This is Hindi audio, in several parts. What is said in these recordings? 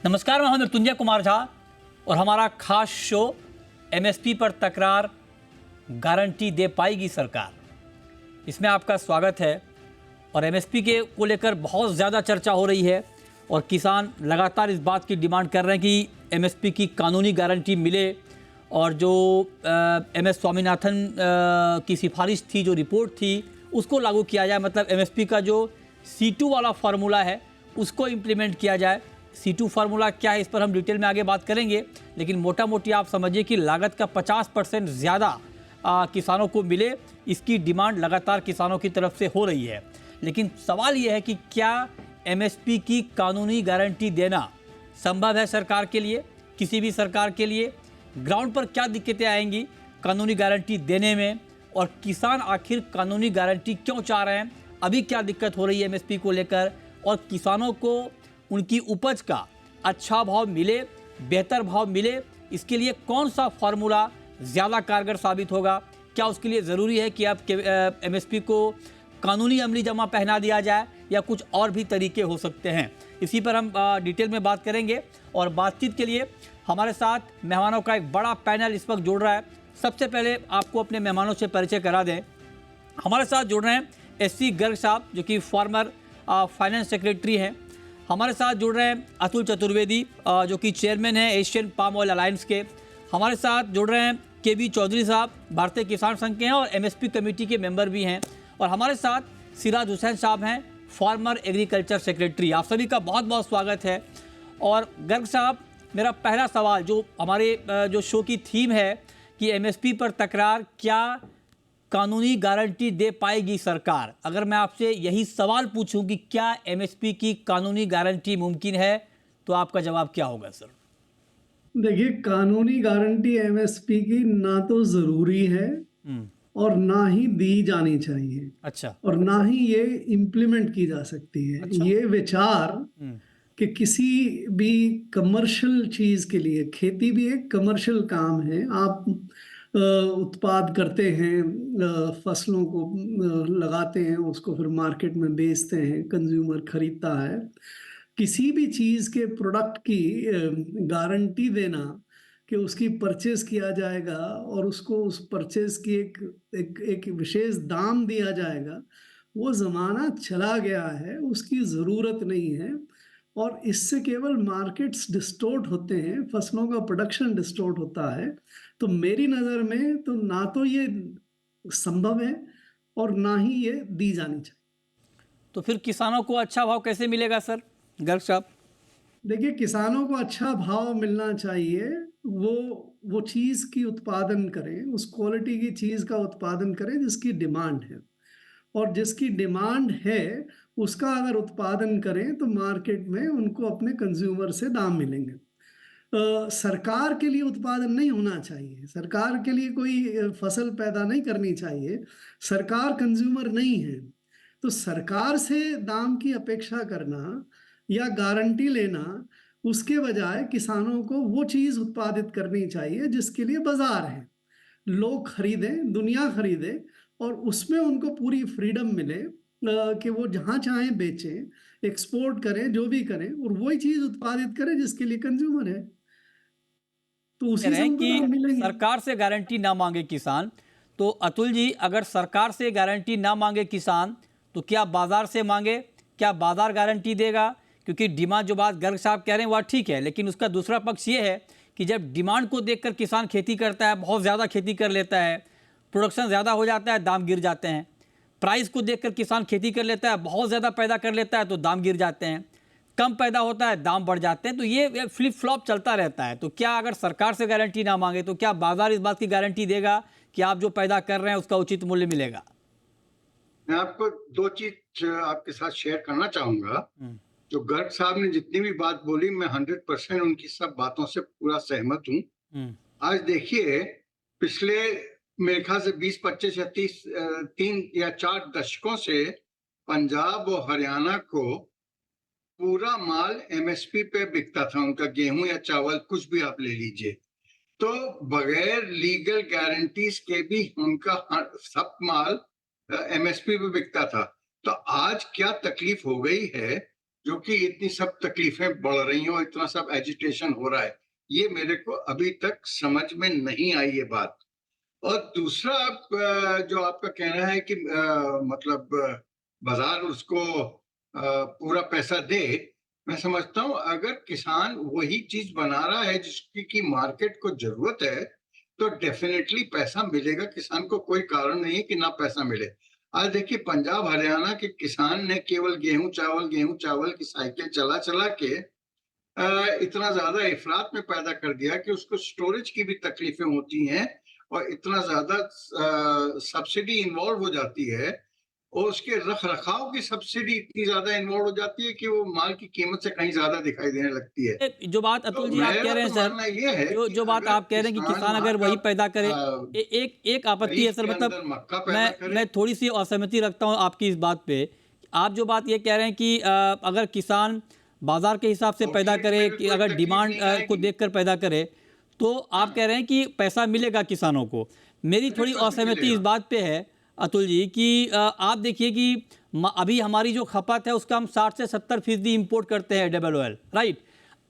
नमस्कार, मैं हूं मृत्युंजय कुमार झा और हमारा खास शो एमएसपी पर तकरार, गारंटी दे पाएगी सरकार, इसमें आपका स्वागत है। और एमएसपी के को लेकर बहुत ज़्यादा चर्चा हो रही है और किसान लगातार इस बात की डिमांड कर रहे हैं कि एमएसपी की कानूनी गारंटी मिले और जो एमएस स्वामीनाथन की सिफारिश थी, जो रिपोर्ट थी, उसको लागू किया जाए। मतलब एमएसपी का जो C2 वाला फार्मूला है उसको इम्प्लीमेंट किया जाए। C2 फार्मूला क्या है, इस पर हम डिटेल में आगे बात करेंगे, लेकिन मोटा मोटी आप समझिए कि लागत का 50% ज़्यादा किसानों को मिले, इसकी डिमांड लगातार किसानों की तरफ से हो रही है। लेकिन सवाल यह है कि क्या एमएसपी की कानूनी गारंटी देना संभव है सरकार के लिए, किसी भी सरकार के लिए? ग्राउंड पर क्या दिक्कतें आएंगी कानूनी गारंटी देने में, और किसान आखिर कानूनी गारंटी क्यों चाह रहे हैं? अभी क्या दिक्कत हो रही है एमएसपी को लेकर, और किसानों को उनकी उपज का अच्छा भाव मिले, बेहतर भाव मिले, इसके लिए कौन सा फार्मूला ज़्यादा कारगर साबित होगा? क्या उसके लिए ज़रूरी है कि अब एमएसपी को कानूनी अमली जमा पहना दिया जाए, या कुछ और भी तरीके हो सकते हैं? इसी पर हम डिटेल में बात करेंगे। और बातचीत के लिए हमारे साथ मेहमानों का एक बड़ा पैनल इस वक्त जुड़ रहा है। सबसे पहले आपको अपने मेहमानों से परिचय करा दें। हमारे साथ जुड़ रहे हैं SC गर्ग साहब, जो कि फॉर्मर फाइनेंस सेक्रेटरी हैं। हमारे साथ जुड़ रहे हैं अतुल चतुर्वेदी, जो कि चेयरमैन हैं एशियन पाम ऑयल अलायंस के। हमारे साथ जुड़ रहे हैं KB चौधरी साहब, भारतीय किसान संघ के हैं और MSP कमेटी के मेंबर भी हैं। और हमारे साथ सिराज हुसैन साहब हैं, फार्मर एग्रीकल्चर सेक्रेटरी। आप सभी का बहुत बहुत स्वागत है। और गर्ग साहब, मेरा पहला सवाल, जो हमारे जो शो की थीम है कि एमएसपी पर तकरार, क्या कानूनी गारंटी दे पाएगी सरकार? अगर मैं आपसे यही सवाल पूछूं कि क्या एमएसपी की कानूनी गारंटी मुमकिन है, तो आपका जवाब क्या होगा सर? देखिए, कानूनी गारंटी एमएसपी की ना तो जरूरी है और ना ही दी जानी चाहिए। अच्छा। और ना ही ये इम्प्लीमेंट की जा सकती है। अच्छा। ये विचार कि किसी भी कमर्शियल चीज के लिए, खेती भी एक कमर्शियल काम है। आप उत्पाद करते हैं, फसलों को लगाते हैं, उसको फिर मार्केट में बेचते हैं, कंज्यूमर खरीदता है। किसी भी चीज के प्रोडक्ट की गारंटी देना कि उसकी परचेज किया जाएगा और उसको उस परचेज की एक विशेष दाम दिया जाएगा, वो जमाना चला गया है, उसकी जरूरत नहीं है। और इससे केवल मार्केट्स डिस्टोर्ट होते हैं, फसलों का प्रोडक्शन डिस्टोर्ट होता है। तो मेरी नज़र में तो ना तो ये संभव है और ना ही ये दी जानी चाहिए। तो फिर किसानों को अच्छा भाव कैसे मिलेगा सर, गर्ग साहब? देखिए, किसानों को अच्छा भाव मिलना चाहिए। वो चीज़ की उत्पादन करें, उस क्वालिटी की चीज़ का उत्पादन करें जिसकी डिमांड है, और जिसकी डिमांड है उसका अगर उत्पादन करें तो मार्केट में उनको अपने कंज्यूमर से दाम मिलेंगे। सरकार के लिए उत्पादन नहीं होना चाहिए, सरकार के लिए कोई फसल पैदा नहीं करनी चाहिए। सरकार कंज्यूमर नहीं है, तो सरकार से दाम की अपेक्षा करना या गारंटी लेना, उसके बजाय किसानों को वो चीज़ उत्पादित करनी चाहिए जिसके लिए बाजार है, लोग खरीदें, दुनिया खरीदे, और उसमें उनको पूरी फ्रीडम मिले कि वो जहाँ चाहें बेचें, एक्सपोर्ट करें, जो भी करें, और वही चीज़ उत्पादित करें जिसके लिए कंज्यूमर है, तो कह उसी रहे से हैं उनको दाम कि मिलेंगे। सरकार से गारंटी ना मांगे किसान। तो अतुल जी, अगर सरकार से गारंटी ना मांगे किसान, तो क्या बाजार से मांगे? क्या बाजार गारंटी देगा? क्योंकि डिमांड, जो बात गर्ग साहब कह रहे हैं वह ठीक है, लेकिन उसका दूसरा पक्ष ये है कि जब डिमांड को देखकर किसान खेती करता है, बहुत ज़्यादा खेती कर लेता है, प्रोडक्शन ज़्यादा हो जाता है, दाम गिर जाते हैं। प्राइस को देखकर किसान खेती कर लेता है, बहुत ज़्यादा पैदा कर लेता है तो दाम गिर जाते हैं, कम पैदा होता है दाम बढ़ जाते हैं। तो ये फ्लिप फ्लॉप चलता रहता है। तो क्या अगर सरकार से गारंटी ना मांगे तो क्या बाजार इस बात की गारंटी देगा कि आप जो पैदा कर रहे हैं उसका उचित मूल्य मिलेगा? मैं आपको दो चीज आपके साथ शेयर करना चाहूंगा। जो गर्ग साहब ने जितनी भी बात बोली, मैं 100% उनकी सब बातों से पूरा सहमत हूँ। आज देखिए, पिछले मेरे ख्याल से 20, 25 या 30, 3 या 4 दशकों से पंजाब और हरियाणा को पूरा माल MSP पे बिकता था। उनका गेहूं या चावल कुछ भी आप ले लीजिए, तो बगैर लीगल गारंटीज के भी उनका सब माल MSP पे बिकता था। तो आज क्या तकलीफ हो गई है जो कि इतनी सब तकलीफें बढ़ रही हैं और इतना सब एजिटेशन हो रहा है, ये मेरे को अभी तक समझ में नहीं आई ये बात। और दूसरा जो आपका कहना है कि मतलब बाजार उसको पूरा पैसा दे, मैं समझता हूँ अगर किसान वही चीज बना रहा है जिसकी की मार्केट को जरूरत है, तो डेफिनेटली पैसा मिलेगा किसान को। कोई कारण नहीं है कि ना पैसा मिले। आज देखिए पंजाब हरियाणा के किसान ने केवल गेहूं चावल की साइकिल चला चला के इतना ज्यादा इफरात में पैदा कर दिया कि उसको स्टोरेज की भी तकलीफें होती हैं और इतना ज्यादा सब्सिडी इन्वॉल्व हो जाती है और उसके रख रखाव की सब्सिडी इतनी ज्यादा इन्वॉल्व हो जाती है कि वो माल की कीमत से कहीं ज्यादा दिखाई देने लगती है। जो बात तो अतुल जी आप कह रहे हैं मेरा तो मानना ये है जो कि जो बात अगर आप कह रहे हैं कि किसान अगर वहाँ वही का पैदा करे, एक आपत्ति है रईस सर, के मतलब अंदर मक्का पैदा करे। मैं थोड़ी सी असहमति रखता हूं आपकी इस बात पे। आप जो बात ये कह रहे हैं कि अगर किसान बाजार के हिसाब से पैदा करे, में कि कोई अगर तकलीफ डिमांड नहीं को आएगी। देखकर पैदा करे, तो आप कह रहे हैं कि पैसा मिलेगा किसानों को। मेरी थोड़ी 100% असहमति इस मिलेगा। बात पे है अतुल जी कि आप देखिए कि अभी हमारी जो खपत है उसका हम 60 से 70% इंपोर्ट करते हैं डबल ऑयल, राइट।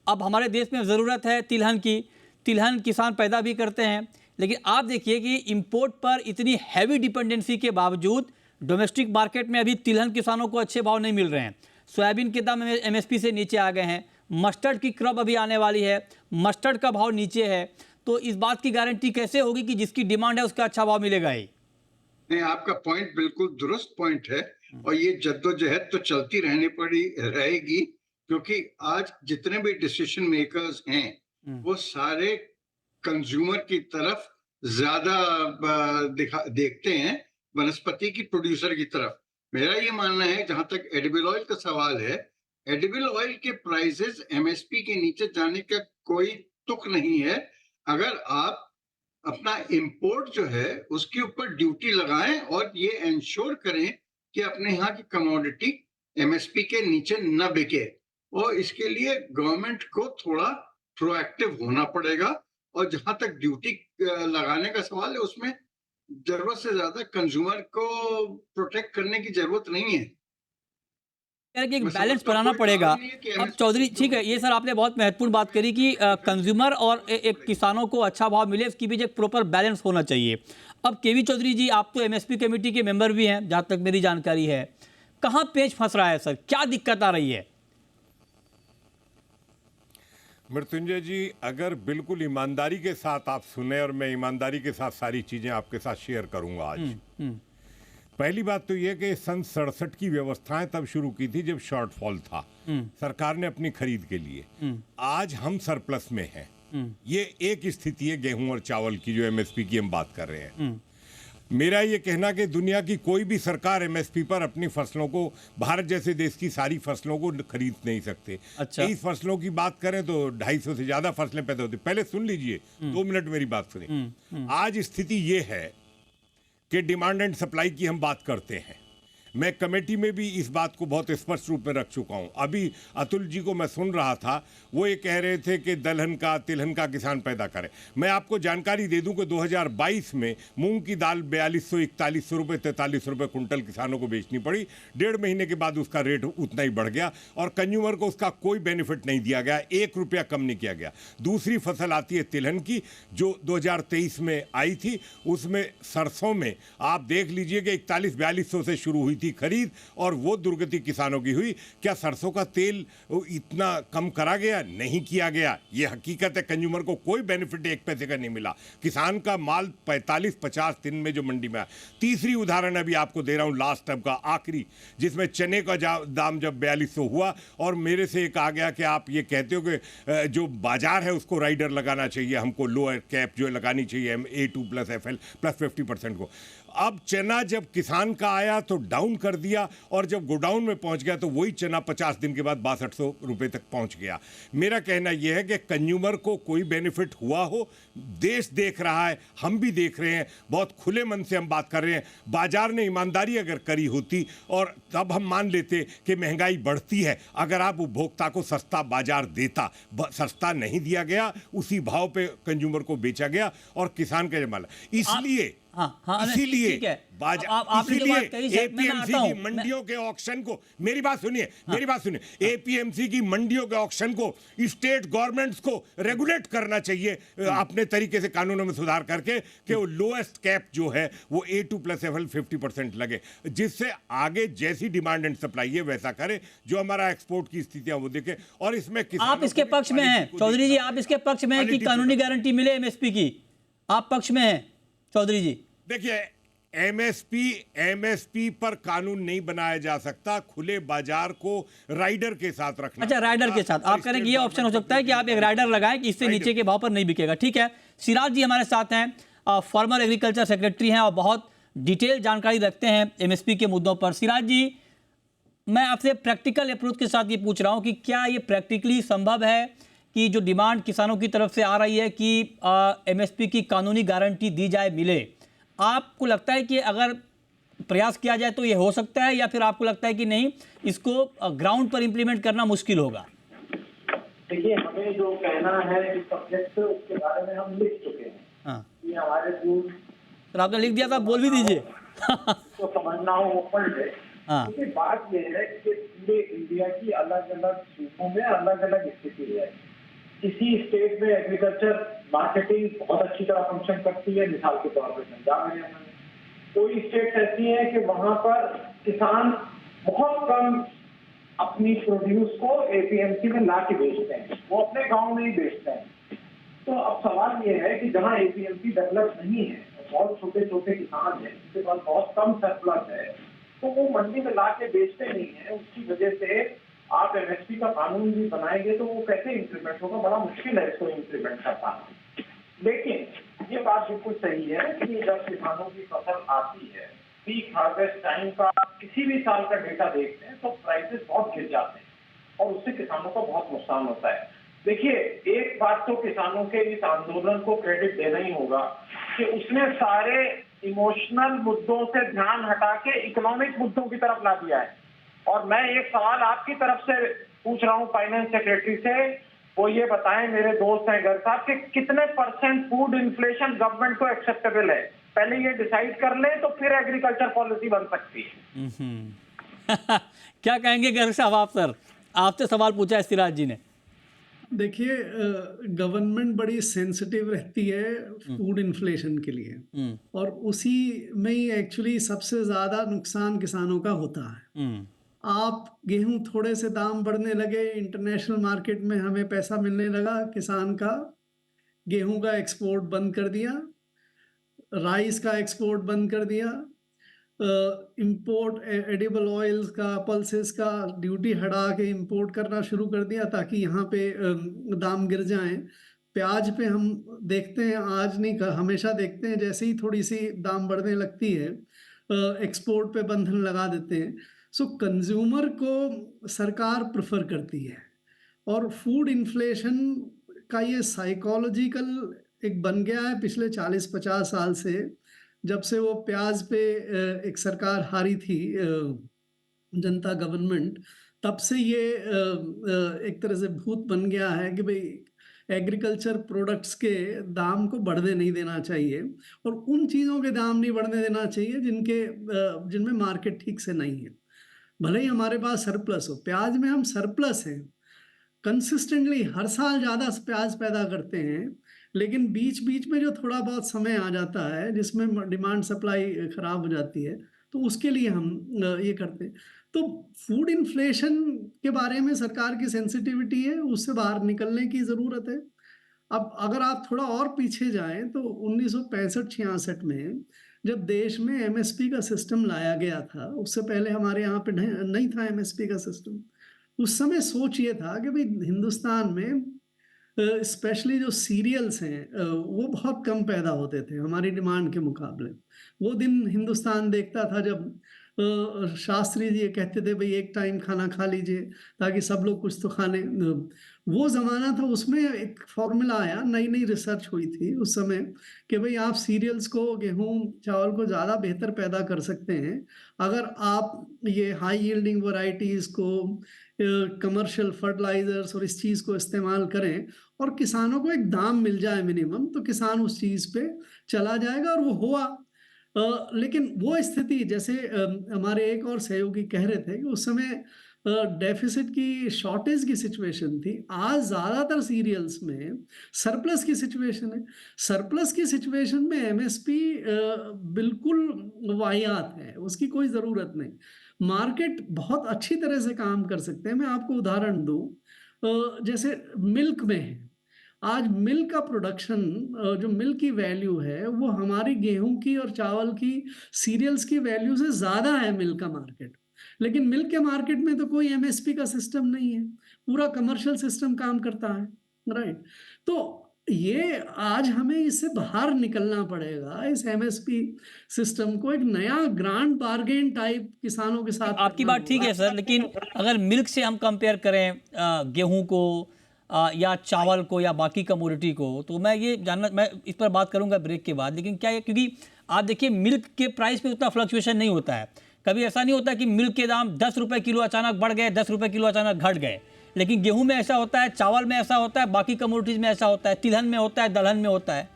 अब हमारे देश में ज़रूरत है तिलहन की, तिलहन किसान पैदा भी करते हैं, लेकिन आप देखिए कि इंपोर्ट पर इतनी हैवी डिपेंडेंसी के बावजूद डोमेस्टिक मार्केट में अभी तिलहन किसानों को अच्छे भाव नहीं मिल रहे हैं। सोयाबीन के दाम एमएसपी से नीचे आ गए हैं, मस्टर्ड की क्रॉप अभी आने वाली है, मस्टर्ड का भाव नीचे है, तो इस बात की गारंटी कैसे होगी कि जिसकी डिमांड है उसका अच्छा भाव मिलेगा ही? नहीं, आपका पॉइंट बिल्कुल दुरुस्त पॉइंट है और ये जद्दोजहद तो चलती रहनी पड़ी रहेगी, क्योंकि आज जितने भी डिसीजन मेकर्स हैं वो सारे कंज्यूमर की तरफ ज्यादा देखते हैं वनस्पति की प्रोड्यूसर की तरफ। मेरा ये मानना है, जहां तक एडिबल ऑयल का सवाल है, एडिबल ऑयल के प्राइसेस एमएसपी के नीचे जाने का कोई तुक नहीं है। अगर आप अपना इंपोर्ट जो है उसके ऊपर ड्यूटी लगाएं और ये इंश्योर करें कि अपने यहाँ की कमोडिटी एमएसपी के नीचे न बिके। और इसके लिए गवर्नमेंट को थोड़ा प्रोएक्टिव होना पड़ेगा। और जहां तक ड्यूटी लगाने का सवाल है, उसमें जरूरत से ज्यादा कंज्यूमर को प्रोटेक्ट करने की जरूरत नहीं है। कि एक मैं बैलेंस समझता हूं बनाना कोई पड़ेगा। कारण नहीं है कि अब MSP चौधरी, ठीक है, ये सर आपने बहुत महत्वपूर्ण बात करी कि कंज्यूमर और एक किसानों को अच्छा भाव मिले, इसकी बीच एक प्रॉपर बैलेंस होना चाहिए। अब केवी चौधरी जी, आप तो एमएसपी कमेटी के मेंबर भी हैं जहाँ तक मेरी जानकारी है, कहाँ पेच फंस रहा है सर, क्या दिक्कत आ रही है? मृत्युंजय जी, अगर बिल्कुल ईमानदारी के साथ आप सुने, और मैं ईमानदारी के साथ सारी चीजें आपके साथ शेयर करूंगा आज। पहली बात तो यह कि सन 67 की व्यवस्थाएं तब शुरू की थी जब शॉर्टफॉल था सरकार ने अपनी खरीद के लिए। आज हम सरप्लस में हैं। ये एक स्थिति है गेहूं और चावल की, जो एमएसपी की हम बात कर रहे हैं। मेरा ये कहना कि दुनिया की कोई भी सरकार एमएसपी पर अपनी फसलों को, भारत जैसे देश की सारी फसलों को खरीद नहीं सकते। अच्छा। 23 फसलों की बात करें तो 250 से ज्यादा फसलें पैदा होती। पहले सुन लीजिए, 2 मिनट मेरी बात सुनिए। आज स्थिति ये है कि डिमांड एंड सप्लाई की हम बात करते हैं। मैं कमेटी में भी इस बात को बहुत स्पष्ट रूप में रख चुका हूं। अभी अतुल जी को मैं सुन रहा था, वो ये कह रहे थे कि दलहन का, तिलहन का किसान पैदा करे। मैं आपको जानकारी दे दूं कि 2022 में मूंग की दाल 4200-4100 रुपये, 43 रुपये कुंटल किसानों को बेचनी पड़ी। 1.5 महीने के बाद उसका रेट उतना ही बढ़ गया और कंज्यूमर को उसका कोई बेनिफिट नहीं दिया गया, 1 रुपया कम नहीं किया गया। दूसरी फसल आती है तिलहन की, जो 2023 में आई थी। उसमें सरसों में आप देख लीजिए कि 41-4200 से शुरू हुई थी खरीद, और वो दुर्गति किसानों की हुई। क्या सरसों का तेल इतना कम करा गया? नहीं किया गया। ये हकीकत है, कंज्यूमर को कोई बेनिफिट 1 पैसे का नहीं मिला। किसान का माल 45-50 दिन में जो मंडी में आया। तीसरी उदाहरण अभी आपको दे रहा हूं, लास्ट टाइम का आखिरी, जिसमें चने का दाम जब 4200 हुआ और मेरे से एक आ गया कि आप ये कहते हो कि जो बाजार है उसको राइडर लगाना चाहिए, हमको लोअर कैप जो लगानी चाहिए A2 प्लस FL प्लस 50% को। अब चना जब किसान का आया तो डाउन कर दिया, और जब गोडाउन में पहुंच गया तो वही चना 50 दिन के बाद 6200 रुपये तक पहुंच गया। मेरा कहना यह है कि कंज्यूमर को कोई बेनिफिट हुआ हो, देश देख रहा है, हम भी देख रहे हैं, बहुत खुले मन से हम बात कर रहे हैं। बाजार ने ईमानदारी अगर करी होती और तब हम मान लेते कि महंगाई बढ़ती है, अगर आप उपभोक्ता को सस्ता बाजार देता, सस्ता नहीं दिया गया, उसी भाव पे कंज्यूमर को बेचा गया और किसान का जमाला। इसलिए हाँ, इसीलिए ठीक है। आपने जो बात कही मैं एपीएमसी आता की हूं, मंडियों के ऑक्शन को, मेरी बात सुनिए, एपीएमसी की मंडियों के ऑक्शन को स्टेट गवर्नमेंट्स को रेगुलेट करना चाहिए अपने तरीके से, कानूनों में सुधार करके, कि वो लोएस्ट कैप जो है वो A2+FL 50% लगे, जिससे आगे जैसी डिमांड एंड सप्लाई है वैसा करे, जो हमारा एक्सपोर्ट की स्थितियां वो देखे। और इसमें आप इसके पक्ष में हैं चौधरी जी, आप इसके पक्ष में हैं कि कानूनी गारंटी मिले एमएसपी की, आप पक्ष में हैं चौधरी जी? देखिए, एमएसपी पर कानून नहीं बनाया जा सकता, खुले बाजार को राइडर के साथ रखना। अच्छा, राइडर के साथ आप कह रहे हैं कि ये ऑप्शन हो सकता है कि आप एक राइडर लगाएं कि इससे नीचे के भाव पर नहीं बिकेगा। ठीक है, सिराज जी हमारे साथ हैं, फॉर्मर एग्रीकल्चर सेक्रेटरी हैं और बहुत डिटेल जानकारी रखते हैं एमएसपी के मुद्दों पर। सिराज जी, मैं आपसे प्रैक्टिकल अप्रोच के साथ ये पूछ रहा हूँ कि क्या ये प्रैक्टिकली संभव है कि जो डिमांड किसानों की तरफ से आ रही है कि एमएसपी की कानूनी गारंटी दी जाए, मिले? आपको लगता है कि अगर प्रयास किया जाए तो ये हो सकता है, या फिर आपको लगता है कि नहीं, इसको ग्राउंड पर इंप्लीमेंट करना मुश्किल होगा? देखिए, हमें जो कहना है इस सब्जेक्ट उसके बारे में हम लिख चुके हैं। हाँ, ये हमारे रूल तो आपने लिख दिया था, बोल भी दीजिए। तो समझना हो वो पढ़ ले। हाँ, देखिए, बात ये है कि पूरे इंडिया की अलग अलग सूबों में अलग अलग स्थिति है। किसी स्टेट में एग्रीकल्चर मार्केटिंग बहुत अच्छी तरह फंक्शन करती है, मिसाल के तौर पर पंजाब हरियाणा में। कोई स्टेट ऐसी है कि वहां पर किसान बहुत कम अपनी प्रोड्यूस को एपीएमसी में ला के बेचते हैं, वो अपने गांव में ही बेचते हैं। तो अब सवाल ये है कि जहां एपीएमसी डेवलप नहीं है, बहुत छोटे छोटे किसान हैं जिनके पास बहुत कम सरप्लस है, तो वो मंडी में ला के बेचते नहीं है। उसकी वजह से आप एमएसपी का कानून भी बनाएंगे तो वो कैसे इंप्लीमेंट होगा, बड़ा मुश्किल है इसको इंप्लीमेंट कर पाना। लेकिन ये बात बिल्कुल सही है कि जब किसानों की फसल आती है, पीक हार्वेस्ट टाइम का किसी भी साल का डेटा देखते हैं तो प्राइसेस बहुत गिर जाते हैं और उससे किसानों को बहुत नुकसान होता है। देखिए, एक बात तो किसानों के इस आंदोलन को क्रेडिट देना ही होगा कि उसने सारे इमोशनल मुद्दों से ध्यान हटा के इकोनॉमिक मुद्दों की तरफ ला दिया है। और मैं एक सवाल आपकी तरफ से पूछ रहा हूं फाइनेंस सेक्रेटरी से, वो ये बताएं, मेरे दोस्त हैं घर साहब, कि कितने % फूड इन्फ्लेशन गवर्नमेंट को एक्सेप्टेबल है? पहले ये डिसाइड कर ले तो फिर एग्रीकल्चर पॉलिसी बन सकती है। क्या कहेंगे गर्ग साहब आप? सर, आपसे सवाल पूछा है सिराज जी ने। देखिए, गवर्नमेंट बड़ी सेंसिटिव रहती है फूड इन्फ्लेशन के लिए, और उसी में ही एक्चुअली सबसे ज़्यादा नुकसान किसानों का होता है। आप गेहूं थोड़े से दाम बढ़ने लगे, इंटरनेशनल मार्केट में हमें पैसा मिलने लगा, किसान का गेहूं का एक्सपोर्ट बंद कर दिया, राइस का एक्सपोर्ट बंद कर दिया, इंपोर्ट एडिबल ऑयल्स का, पल्सेस का ड्यूटी हटा के इंपोर्ट करना शुरू कर दिया ताकि यहाँ पे दाम गिर जाएं। प्याज पे हम देखते हैं, आज नहीं हमेशा देखते हैं, जैसे ही थोड़ी सी दाम बढ़ने लगती है एक्सपोर्ट पे बंधन लगा देते हैं। सो कंज्यूमर को सरकार प्रेफर करती है, और फूड इन्फ्लेशन का ये साइकोलॉजिकल एक बन गया है पिछले 40-50 साल से, जब से वो प्याज पे एक सरकार हारी थी, जनता गवर्नमेंट, तब से ये एक तरह से भूत बन गया है कि भाई एग्रीकल्चर प्रोडक्ट्स के दाम को बढ़ने नहीं देना चाहिए, और उन चीज़ों के दाम नहीं बढ़ने देना चाहिए जिनमें मार्केट ठीक से नहीं है। भले ही हमारे पास सरप्लस हो, प्याज में हम सरप्लस हैं, कंसिस्टेंटली हर साल ज़्यादा प्याज पैदा करते हैं, लेकिन बीच बीच में जो थोड़ा बहुत समय आ जाता है जिसमें डिमांड सप्लाई ख़राब हो जाती है, तो उसके लिए हम ये करते हैं। तो फूड इन्फ्लेशन के बारे में सरकार की सेंसिटिविटी है, उससे बाहर निकलने की ज़रूरत है। अब अगर आप थोड़ा और पीछे जाएं तो 1965-66 में जब देश में एमएसपी का सिस्टम लाया गया था, उससे पहले हमारे यहाँ पे नहीं था एमएसपी का सिस्टम। उस समय सोच ये था कि भाई हिंदुस्तान में स्पेशली जो सीरियल्स हैं वो बहुत कम पैदा होते थे हमारी डिमांड के मुकाबले। वो दिन हिंदुस्तान देखता था जब शास्त्री जी ये कहते थे भाई एक टाइम खाना खा लीजिए ताकि सब लोग कुछ तो खाने। वो ज़माना था, उसमें एक फॉर्मूला आया, नई नई रिसर्च हुई थी उस समय कि भाई आप सीरियल्स को, गेहूं चावल को ज़्यादा बेहतर पैदा कर सकते हैं अगर आप ये हाई यील्डिंग वैरायटीज़ को, कमर्शियल फर्टिलाइजर्स और इस चीज़ को इस्तेमाल करें और किसानों को एक दाम मिल जाए मिनिमम, तो किसान उस चीज़ पे चला जाएगा। और वो हुआ। लेकिन वो स्थिति जैसे हमारे एक और सहयोगी कह रहे थे कि उस समय डेफिसिट की शॉर्टेज की सिचुएशन थी। आज ज़्यादातर सीरियल्स में सरप्लस की सिचुएशन है। सरप्लस की सिचुएशन में एमएसपी बिल्कुल वाहियात है, उसकी कोई ज़रूरत नहीं। मार्केट बहुत अच्छी तरह से काम कर सकते हैं। मैं आपको उदाहरण दूँ, जैसे मिल्क में है। आज मिल्क का प्रोडक्शन, जो मिल्क की वैल्यू है वो हमारी गेहूं की और चावल की सीरियल्स की वैल्यू से ज़्यादा है मिल्क का मार्केट। लेकिन मिल्क के मार्केट में तो कोई एमएसपी का सिस्टम नहीं है, पूरा कमर्शियल सिस्टम काम करता है, राइट? तो ये आज हमें इससे बाहर निकलना पड़ेगा, इस एमएसपी सिस्टम को एक नया ग्रांड बार्गेन टाइप किसानों के साथ आपकी करना बात ठीक होगा। है सर, लेकिन अगर मिल्क से हम कंपेयर करें गेहूं को या चावल को या बाकी कमोडिटी को, तो मैं इस पर बात करूंगा ब्रेक के बाद। लेकिन क्या है, क्योंकि आप देखिए मिल्क के प्राइस पे उतना फ्लक्चुएशन नहीं होता है। कभी ऐसा नहीं होता कि मिल्क के दाम 10 रुपये किलो अचानक बढ़ गए, 10 रुपये किलो अचानक घट गए। लेकिन गेहूं में ऐसा होता है, चावल में ऐसा होता है, बाकी कमोडिटीज़ में ऐसा होता है, तिलहन में होता है, दलहन में होता है।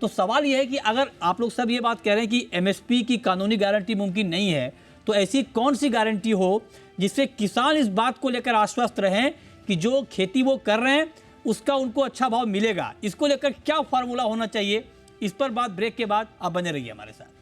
तो सवाल यह है कि अगर आप लोग सब ये बात कह रहे हैं कि एमएसपी की कानूनी गारंटी मुमकिन नहीं है, तो ऐसी कौन सी गारंटी हो जिससे किसान इस बात को लेकर आश्वस्त रहें कि जो खेती वो कर रहे हैं उसका उनको अच्छा भाव मिलेगा? इसको लेकर क्या फार्मूला होना चाहिए? इस पर बात ब्रेक के बाद। आप बने रहिए हमारे साथ।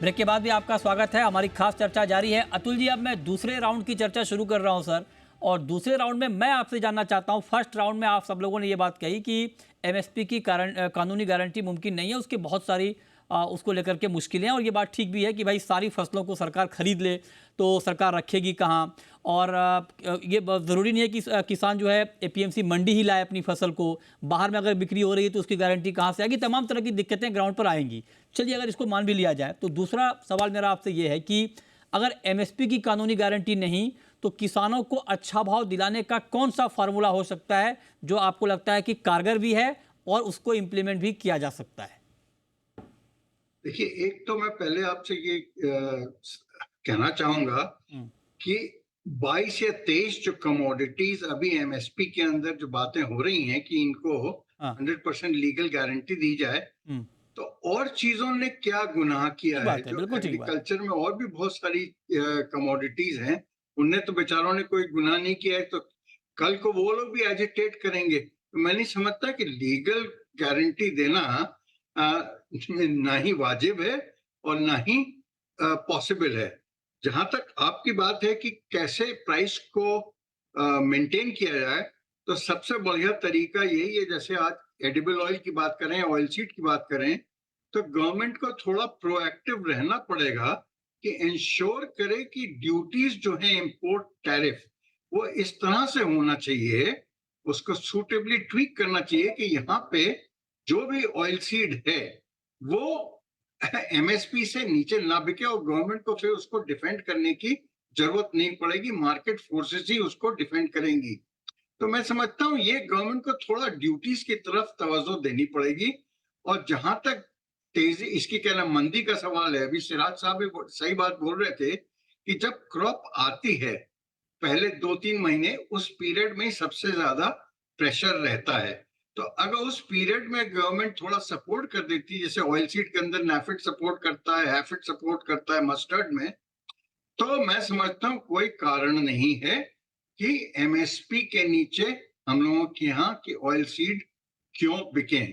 ब्रेक के बाद भी आपका स्वागत है। हमारी खास चर्चा जारी है। अतुल जी, अब मैं दूसरे राउंड की चर्चा शुरू कर रहा हूं सर, और दूसरे राउंड में मैं आपसे जानना चाहता हूं, फर्स्ट राउंड में आप सब लोगों ने ये बात कही कि एमएसपी की कानूनी गारंटी मुमकिन नहीं है, उसकी बहुत सारी उसको लेकर के मुश्किलें हैं। और ये बात ठीक भी है कि भाई सारी फसलों को सरकार खरीद ले तो सरकार रखेगी कहाँ, और ये ज़रूरी नहीं है कि किसान जो है एपीएमसी मंडी ही लाए अपनी फसल को, बाहर में अगर बिक्री हो रही है तो उसकी गारंटी कहाँ से आएगी? तमाम तरह की दिक्कतें ग्राउंड पर आएंगी। चलिए, अगर इसको मान भी लिया जाए तो दूसरा सवाल मेरा आपसे ये है कि अगर एमएसपी की कानूनी गारंटी नहीं, तो किसानों को अच्छा भाव दिलाने का कौन सा फार्मूला हो सकता है जो आपको लगता है कि कारगर भी है और उसको इम्प्लीमेंट भी किया जा सकता है? देखिए, एक तो मैं पहले आपसे ये कहना चाहूंगा कि 22 या 23 जो कमोडिटीज अभी एमएसपी के अंदर जो बातें हो रही हैं कि इनको 100% लीगल गारंटी दी जाए, तो और चीजों ने क्या गुनाह किया है? जो एग्रीकल्चर में और भी बहुत सारी कमोडिटीज हैं, उनने तो बेचारों ने कोई गुनाह नहीं किया है, तो कल को वो लोग भी एजिटेट करेंगे। तो मैं नहीं समझता कि लीगल गारंटी देना ना ही वाजिब है और ना ही पॉसिबल है। जहां तक आपकी बात है कि कैसे प्राइस को मेंटेन किया जाए, तो सबसे बढ़िया तरीका यही है, जैसे आज एडिबल ऑयल की बात करें, ऑयल सीड की बात करें, तो गवर्नमेंट को थोड़ा प्रोएक्टिव रहना पड़ेगा कि इंश्योर करे कि ड्यूटीज जो है इंपोर्ट टैरिफ, वो इस तरह से होना चाहिए, उसको सूटेबली ट्वीक करना चाहिए कि यहाँ पे जो भी ऑयल सीड है वो एमएसपी से नीचे ना बिके और गवर्नमेंट को फिर उसको डिफेंड करने की जरूरत नहीं पड़ेगी, मार्केट फोर्सेस ही उसको डिफेंड करेंगी। तो मैं समझता हूँ ये गवर्नमेंट को थोड़ा ड्यूटीज की तरफ तवज्जो देनी पड़ेगी। और जहां तक तेजी, इसकी कहना मंदी का सवाल है, अभी सिराज साहब भी सही बात बोल रहे थे कि जब क्रॉप आती है पहले 2-3 महीने, उस पीरियड में सबसे ज्यादा प्रेशर रहता है। तो अगर उस पीरियड में गवर्नमेंट थोड़ा सपोर्ट कर देती, जैसे ऑयल सीड के अंदर नैफेड सपोर्ट करता है, हैफेड सपोर्ट करता है मस्टर्ड में, तो मैं समझता हूँ कोई कारण नहीं है कि एमएसपी के नीचे हम लोगों के यहाँ की ऑयल सीड क्यों बिके।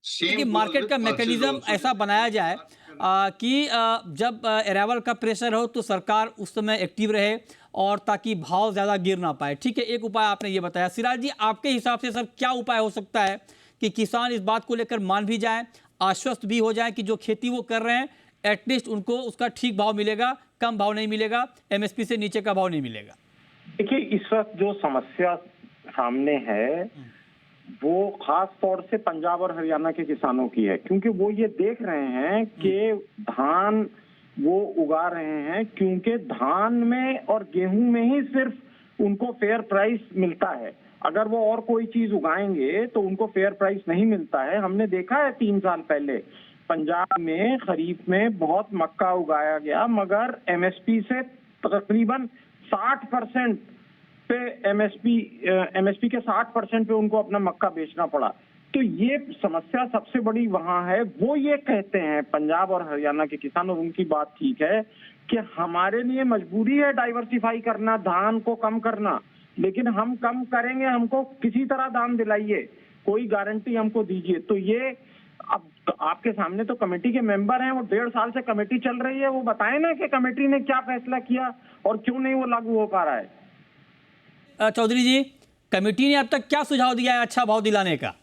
कि मार्केट का मैकेनिज्म ऐसा बनाया जाए कि जब अराइवल का प्रेशर हो तो सरकार उस समय एक्टिव रहे और ताकि भाव ज़्यादा गिर ना पाए। ठीक है, एक उपाय आपने ये बताया। सिराज जी, आपके हिसाब से सर क्या उपाय हो सकता है कि किसान इस बात को लेकर मान भी जाए, आश्वस्त भी हो जाए कि जो खेती वो कर रहे हैं एटलीस्ट उनको उसका ठीक भाव मिलेगा, कम भाव नहीं मिलेगा, एमएसपी से नीचे का भाव नहीं मिलेगा? देखिए, इस वक्त जो समस्या सामने है वो खास तौर से पंजाब और हरियाणा के किसानों की है, क्योंकि वो ये देख रहे हैं कि धान वो उगा रहे हैं, क्योंकि धान में और गेहूं में ही सिर्फ उनको फेयर प्राइस मिलता है। अगर वो और कोई चीज उगाएंगे तो उनको फेयर प्राइस नहीं मिलता है। हमने देखा है 3 साल पहले पंजाब में खरीफ में बहुत मक्का उगाया गया, मगर एमएसपी से तकरीबन 60% पे एमएसपी के 60% पे उनको अपना मक्का बेचना पड़ा। तो ये समस्या सबसे बड़ी वहां है। वो ये कहते हैं पंजाब और हरियाणा के किसान, और उनकी बात ठीक है कि हमारे लिए मजबूरी है डाइवर्सिफाई करना, धान को कम करना, लेकिन हम कम करेंगे, हमको किसी तरह दाम दिलाइए, कोई गारंटी हमको दीजिए। तो ये अब आपके सामने तो कमेटी के मेंबर हैं, वो 1.5 साल से कमेटी चल रही है, वो बताएं ना कि कमेटी ने क्या फैसला किया और क्यों नहीं वो लागू हो पा रहा है। चौधरी जी, कमेटी ने अब तक क्या सुझाव दिया है अच्छा भाव दिलाने का?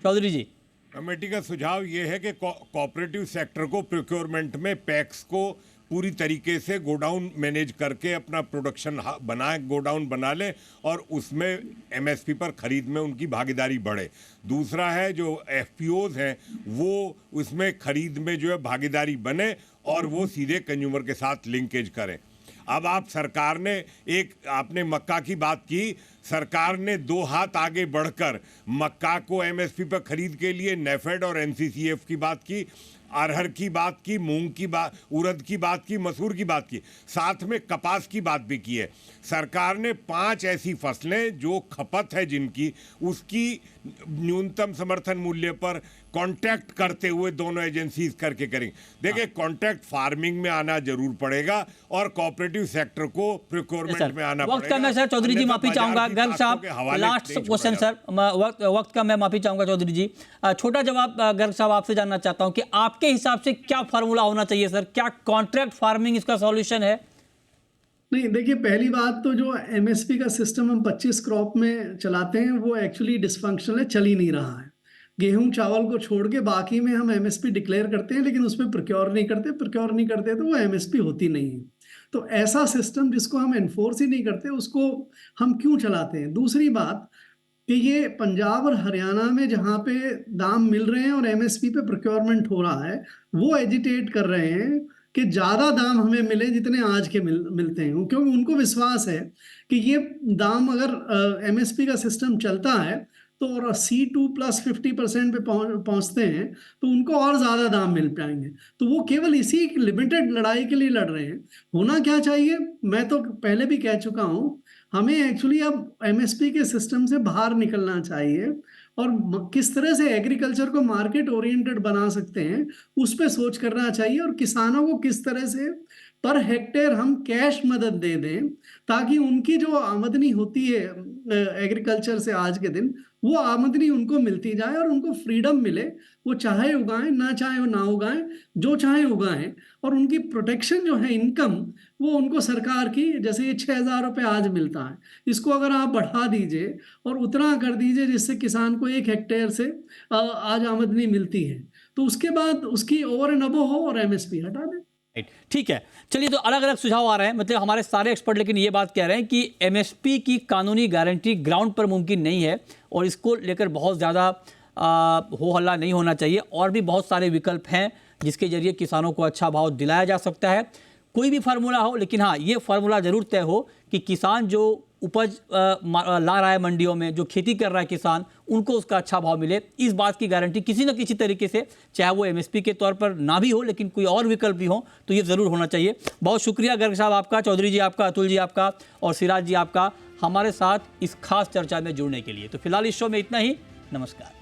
चौधरी जी, कमेटी का सुझाव ये है कि कोऑपरेटिव सेक्टर को प्रोक्योरमेंट में पैक्स को पूरी तरीके से गोडाउन मैनेज करके अपना प्रोडक्शन बनाए, गोडाउन बना ले और उसमें एमएसपी पर खरीद में उनकी भागीदारी बढ़े। दूसरा है जो एफपीओज हैं वो उसमें खरीद में जो है भागीदारी बने और वो सीधे कंज्यूमर के साथ लिंकेज करें। अब आप सरकार ने आपने मक्का की बात की, सरकार ने 2 हाथ आगे बढ़कर मक्का को एमएसपी पर खरीद के लिए नेफेड और एनसीसीएफ की बात की, अरहर की बात की, मूंग की बात, उड़द की बात की, मसूर की बात की, साथ में कपास की बात भी की है। सरकार ने 5 ऐसी फसलें जो खपत है जिनकी, उसकी न्यूनतम समर्थन मूल्य पर कांटेक्ट करते हुए दोनों एजेंसीज करके करेंगे। देखिए, कांटेक्ट फार्मिंग में आना जरूर पड़ेगा और कोऑपरेटिव सेक्टर को प्रोक्योरमेंट में आना वक्त पड़ेगा। का मैं सर चौधरी जी माफी चाहूंगा, गर्ग साहब लास्ट क्वेश्चन सर, वक्त का मैं माफी चाहूंगा चौधरी जी, छोटा जवाब गर्ग साहब आपसे जानना चाहता हूं कि आपके हिसाब से क्या फार्मूला होना चाहिए सर? क्या कॉन्ट्रैक्ट फार्मिंग इसका सॉल्यूशन है? नहीं, देखिए, पहली बात तो जो एमएसपी का सिस्टम हम 25 क्रॉप में चलाते हैं वो एक्चुअली डिसफंक्शनल है, चल ही नहीं रहा है। गेहूं चावल को छोड़ के बाकी में हम एमएसपी डिक्लेयर करते हैं, लेकिन उसमें प्रोक्योर नहीं करते तो वो एमएसपी होती नहीं है। तो ऐसा सिस्टम जिसको हम एनफोर्स ही नहीं करते उसको हम क्यों चलाते हैं? दूसरी बात कि ये पंजाब और हरियाणा में जहाँ पे दाम मिल रहे हैं और एमएसपी पे प्रोक्योरमेंट हो रहा है, वो एजिटेट कर रहे हैं कि ज़्यादा दाम हमें मिले जितने आज के मिलते हैं, क्योंकि उनको विश्वास है कि ये दाम अगर एमएसपी का सिस्टम चलता है तो और C2 प्लस 50% पे पहुंचते हैं तो उनको और ज़्यादा दाम मिल पाएंगे। तो वो केवल इसी लिमिटेड लड़ाई के लिए लड़ रहे हैं। होना क्या चाहिए, मैं तो पहले भी कह चुका हूँ, हमें एक्चुअली अब एमएसपी के सिस्टम से बाहर निकलना चाहिए और किस तरह से एग्रीकल्चर को मार्केट ओरिएंटेड बना सकते हैं उस पर सोच करना चाहिए और किसानों को किस तरह से पर हेक्टेयर हम कैश मदद दे दें ताकि उनकी जो आमदनी होती है एग्रीकल्चर से आज के दिन, वो आमदनी उनको मिलती जाए और उनको फ्रीडम मिले, वो चाहे उगाएं ना चाहे वो ना उगाएं, जो चाहे उगाएं, और उनकी प्रोटेक्शन जो है इनकम वो उनको सरकार की, जैसे ये 6,000 रुपये आज मिलता है, इसको अगर आप बढ़ा दीजिए और उतना कर दीजिए जिससे किसान को 1 हेक्टेयर से आज आमदनी मिलती है, तो उसके बाद उसकी ओवर एंड अबव हो और एमएसपी हटा दें। ठीक है, चलिए, तो अलग अलग सुझाव आ रहे हैं, मतलब हमारे सारे एक्सपर्ट लेकिन ये बात कह रहे हैं कि एमएसपी की कानूनी गारंटी ग्राउंड पर मुमकिन नहीं है और इसको लेकर बहुत ज़्यादा हो हल्ला नहीं होना चाहिए। और भी बहुत सारे विकल्प हैं जिसके जरिए किसानों को अच्छा भाव दिलाया जा सकता है। कोई भी फार्मूला हो, लेकिन हाँ, ये फार्मूला ज़रूर तय हो कि किसान जो उपज ला रहा है मंडियों में, जो खेती कर रहा है किसान, उनको उसका अच्छा भाव मिले। इस बात की गारंटी किसी न किसी तरीके से, चाहे वो एमएसपी के तौर पर ना भी हो लेकिन कोई और विकल्प भी हो, तो ये ज़रूर होना चाहिए। बहुत शुक्रिया गर्ग साहब आपका, चौधरी जी आपका, अतुल जी आपका और सिराज जी आपका हमारे साथ इस खास चर्चा में जुड़ने के लिए। तो फिलहाल इस शो में इतना ही। नमस्कार।